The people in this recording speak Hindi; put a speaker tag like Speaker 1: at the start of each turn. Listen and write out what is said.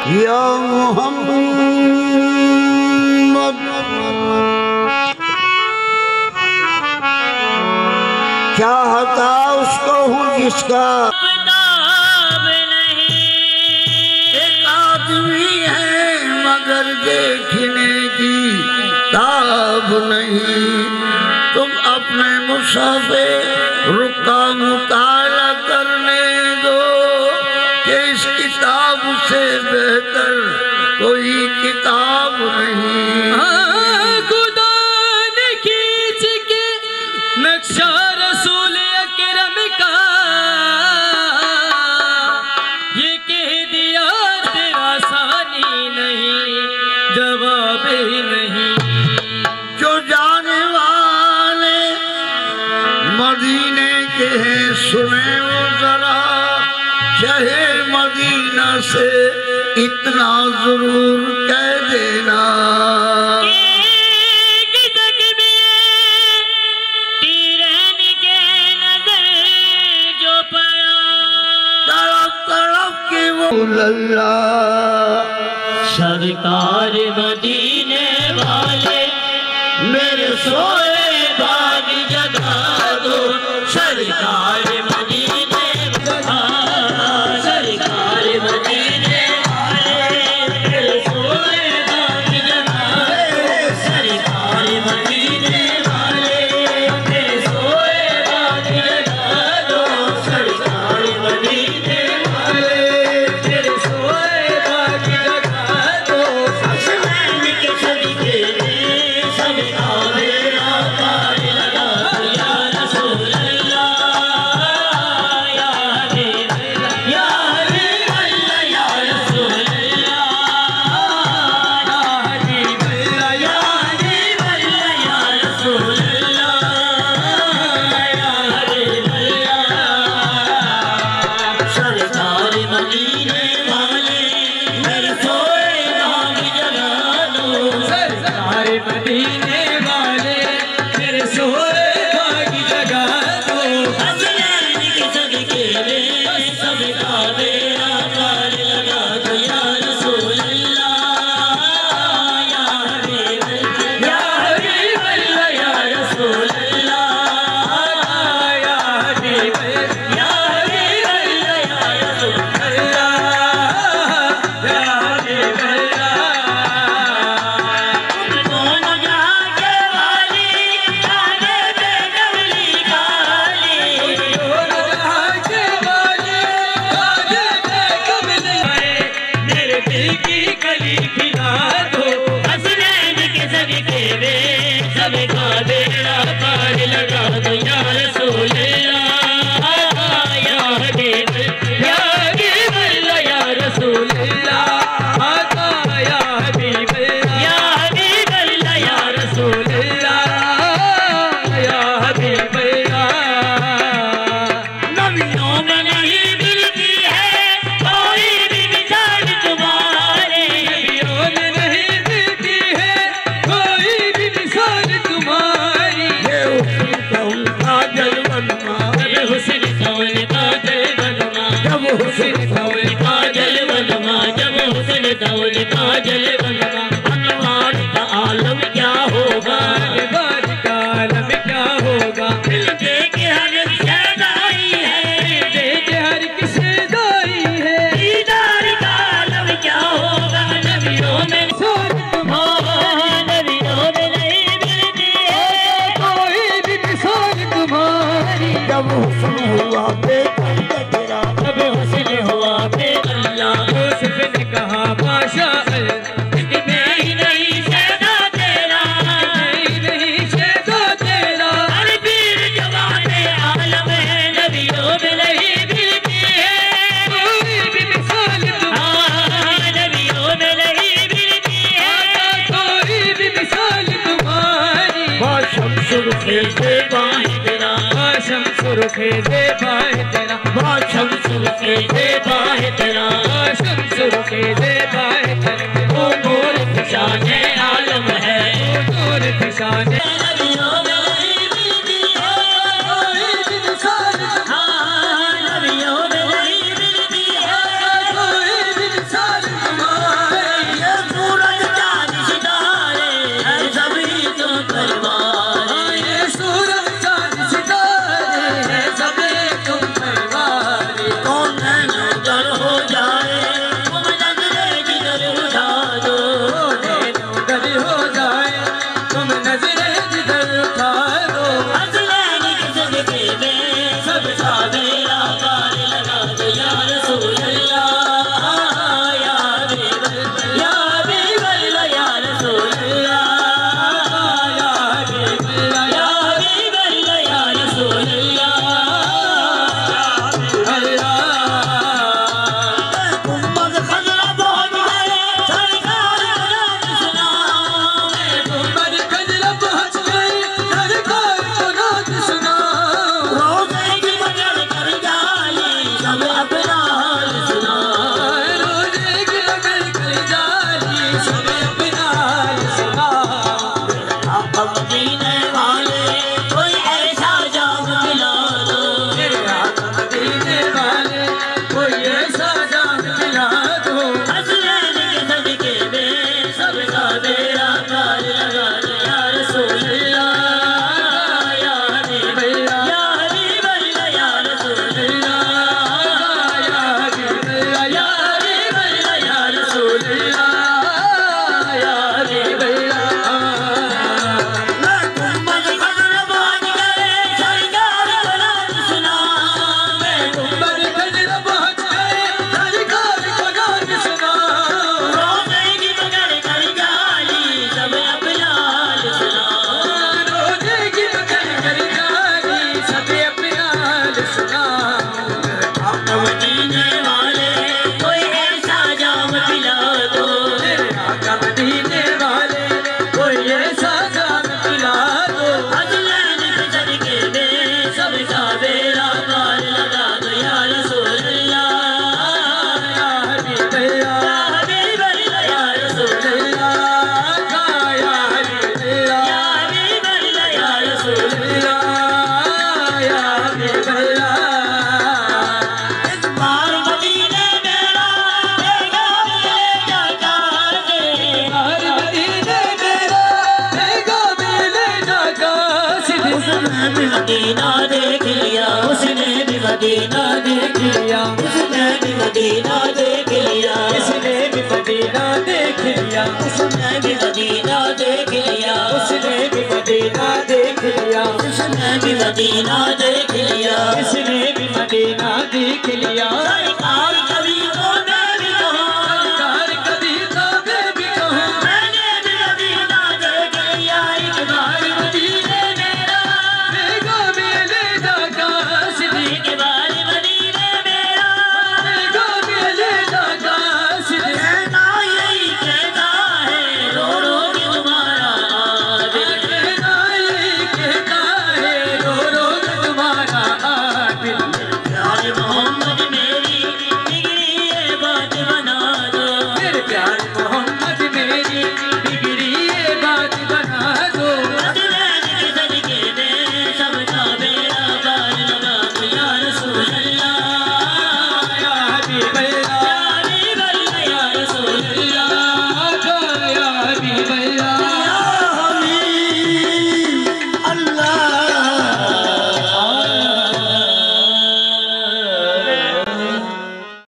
Speaker 1: या मोहम्मद क्या हता उसको हूँ जिसका एक आदमी है मगर देखने की ताब नहीं। तुम अपने मुसाफे रुका मुताला करने दो कि इस किताब से बेहतर कोई किताब नहीं।
Speaker 2: खुदा ने खींच के नक्शा रसूल अकरम का ये कह दिया तेरा सानी नहीं जवाब ही नहीं।
Speaker 1: जो जाने वाले मदीने के हैं सुने वो जरा शहे मदीना से इतना जरूर कह देना लल्ला
Speaker 2: सरकार मदीने वाले मेरे सोए बाग जगा दो। सरकार मदीने सरकार मदीने वाले मेरे सोए बाग जगा दो। सरकार मदीने वाले मेरे सोए बाग जगा दो। सरकार मदीने वाले
Speaker 3: सुरखे दे बाहे तेरा
Speaker 2: बाशम सुरखे दे बाहे तेरा
Speaker 3: बाशम सुरखे दे बाहे तेरा
Speaker 2: वो नूर फिशाने आलम है
Speaker 3: वो नूर फिशाने जिधर उठारो
Speaker 2: हसनैन के सदके में सबका बेड़ा पार लगा दो या रसूल अल्लाह या हबीब या रसूल अल्लाह या हबीब या रसूल मदीना देख लिया उसने भी मदीना देख लिया उसने भी मदीना देख लिया उसने भी मदीना देख लिया उसने भी मदीना देख लिया उसने भी मदीना देख लिया उसने भी मदीना देख लिया उसने भी मदीना देख लिया